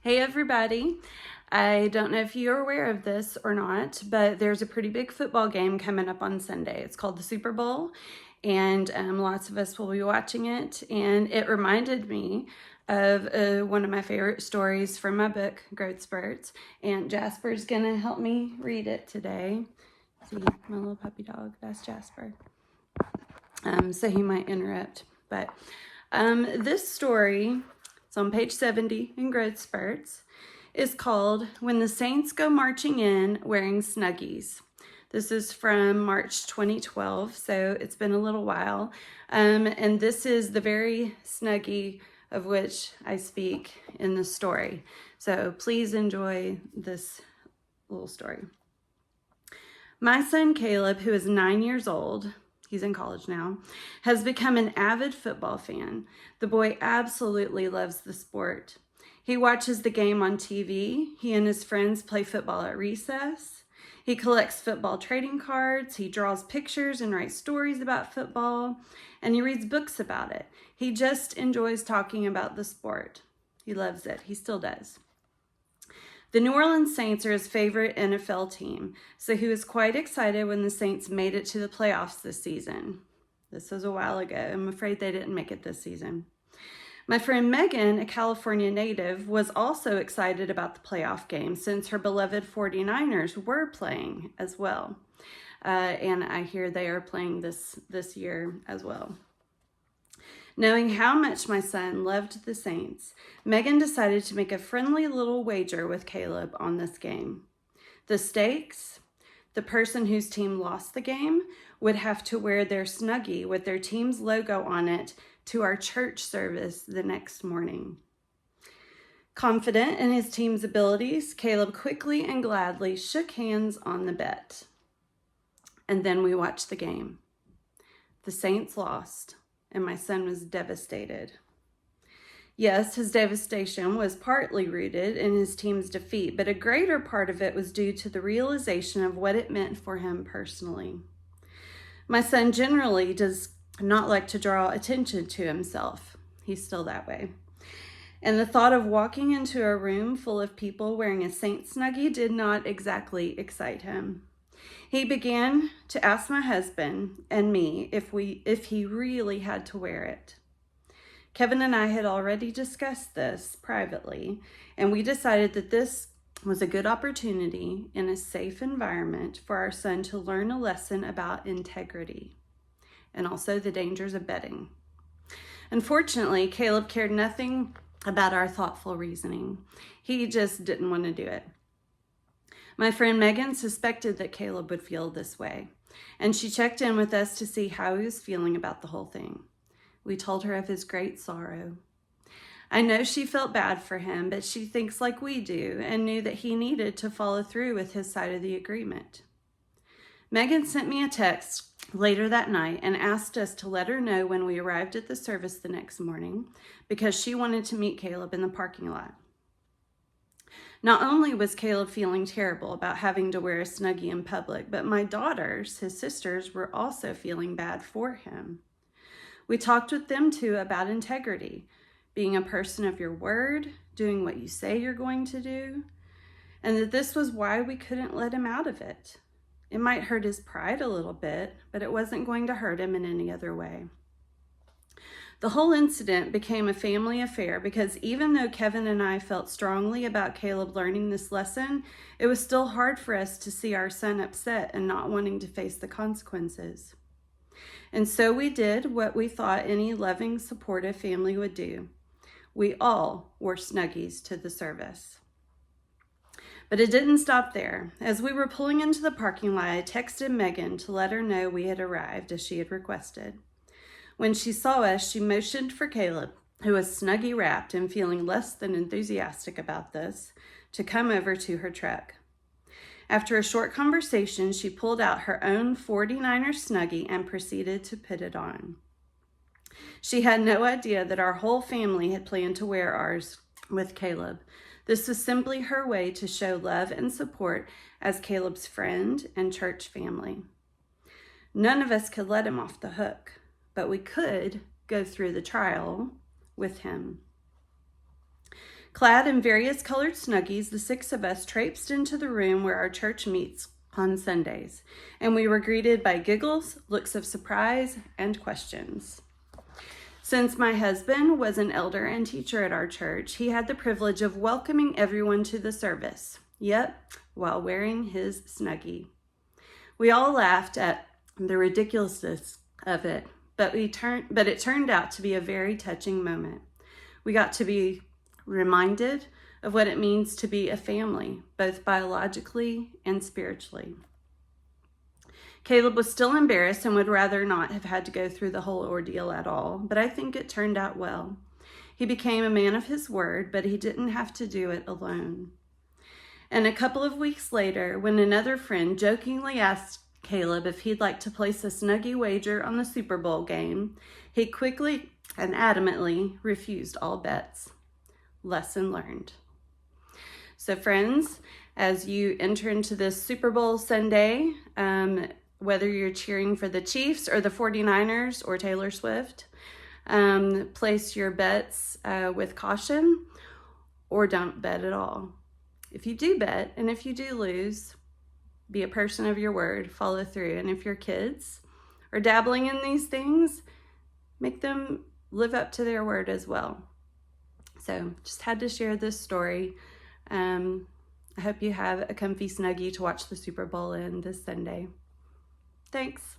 Hey everybody. I don't know if you're aware of this or not, but there's a pretty big football game coming up on Sunday. It's called the Super Bowl, and lots of us will be watching it. And it reminded me of one of my favorite stories from my book, Spurts. And Jasper's gonna help me read it today. See, my little puppy dog, that's Jasper. So he might interrupt, but this story, it's on page 70 in Growth Spurts, is called When the Saints Go Marching In Wearing Snuggies. This is from March 2012, so it's been a little while. And this is the very Snuggie of which I speak in the story. So please enjoy this little story. My son Caleb, who is 9 years old, he's in college now, has become an avid football fan. The boy absolutely loves the sport. He watches the game on TV. He and his friends play football at recess. He collects football trading cards. He draws pictures and writes stories about football. And he reads books about it. He just enjoys talking about the sport. He loves it. He still does. The New Orleans Saints are his favorite NFL team, so he was quite excited when the Saints made it to the playoffs this season. This was a while ago. I'm afraid they didn't make it this season. My friend Megan, a California native, was also excited about the playoff game since her beloved 49ers were playing as well. And I hear they are playing this year as well. Knowing how much my son loved the Saints, Megan decided to make a friendly little wager with Caleb on this game. The stakes: the person whose team lost the game would have to wear their Snuggie with their team's logo on it to our church service the next morning. Confident in his team's abilities, Caleb quickly and gladly shook hands on the bet. And then we watched the game. The Saints lost, and my son was devastated. Yes, his devastation was partly rooted in his team's defeat, but a greater part of it was due to the realization of what it meant for him personally. My son generally does not like to draw attention to himself. He's still that way. And the thought of walking into a room full of people wearing a Saint Snuggie did not exactly excite him. He began to ask my husband and me if he really had to wear it. Kevin and I had already discussed this privately, and we decided that this was a good opportunity in a safe environment for our son to learn a lesson about integrity and also the dangers of betting. Unfortunately, Caleb cared nothing about our thoughtful reasoning. He just didn't want to do it. My friend Megan suspected that Caleb would feel this way, and she checked in with us to see how he was feeling about the whole thing. We told her of his great sorrow. I know she felt bad for him, but she thinks like we do and knew that he needed to follow through with his side of the agreement. Megan sent me a text later that night and asked us to let her know when we arrived at the service the next morning because she wanted to meet Caleb in the parking lot. Not only was Caleb feeling terrible about having to wear a Snuggie in public, but my daughters, his sisters, were also feeling bad for him. We talked with them too about integrity, being a person of your word, doing what you say you're going to do, and that this was why we couldn't let him out of it. It might hurt his pride a little bit, but it wasn't going to hurt him in any other way. The whole incident became a family affair because even though Kevin and I felt strongly about Caleb learning this lesson, it was still hard for us to see our son upset and not wanting to face the consequences. And so we did what we thought any loving, supportive family would do. We all wore Snuggies to the service. But it didn't stop there. As we were pulling into the parking lot, I texted Megan to let her know we had arrived as she had requested. When she saw us, she motioned for Caleb, who was Snuggie wrapped and feeling less than enthusiastic about this, to come over to her truck. After a short conversation, she pulled out her own 49er Snuggie and proceeded to put it on. She had no idea that our whole family had planned to wear ours with Caleb. This was simply her way to show love and support as Caleb's friend and church family. None of us could let him off the hook, but we could go through the trial with him. Clad in various colored Snuggies, the 6 of us traipsed into the room where our church meets on Sundays, and we were greeted by giggles, looks of surprise, and questions. Since my husband was an elder and teacher at our church, he had the privilege of welcoming everyone to the service, yep, while wearing his Snuggie. We all laughed at the ridiculousness of it, but it turned out to be a very touching moment. We got to be reminded of what it means to be a family, both biologically and spiritually. Caleb was still embarrassed and would rather not have had to go through the whole ordeal at all, but I think it turned out well. He became a man of his word, but he didn't have to do it alone. And a couple of weeks later, when another friend jokingly asked Caleb if he'd like to place a Snuggie wager on the Super Bowl game, he quickly and adamantly refused all bets. Lesson learned. So friends, as you enter into this Super Bowl Sunday, whether you're cheering for the Chiefs or the 49ers or Taylor Swift, place your bets with caution or don't bet at all. If you do bet and if you do lose, be a person of your word, follow through. And if your kids are dabbling in these things, make them live up to their word as well. So just had to share this story. I hope you have a comfy Snuggie to watch the Super Bowl in this Sunday. Thanks.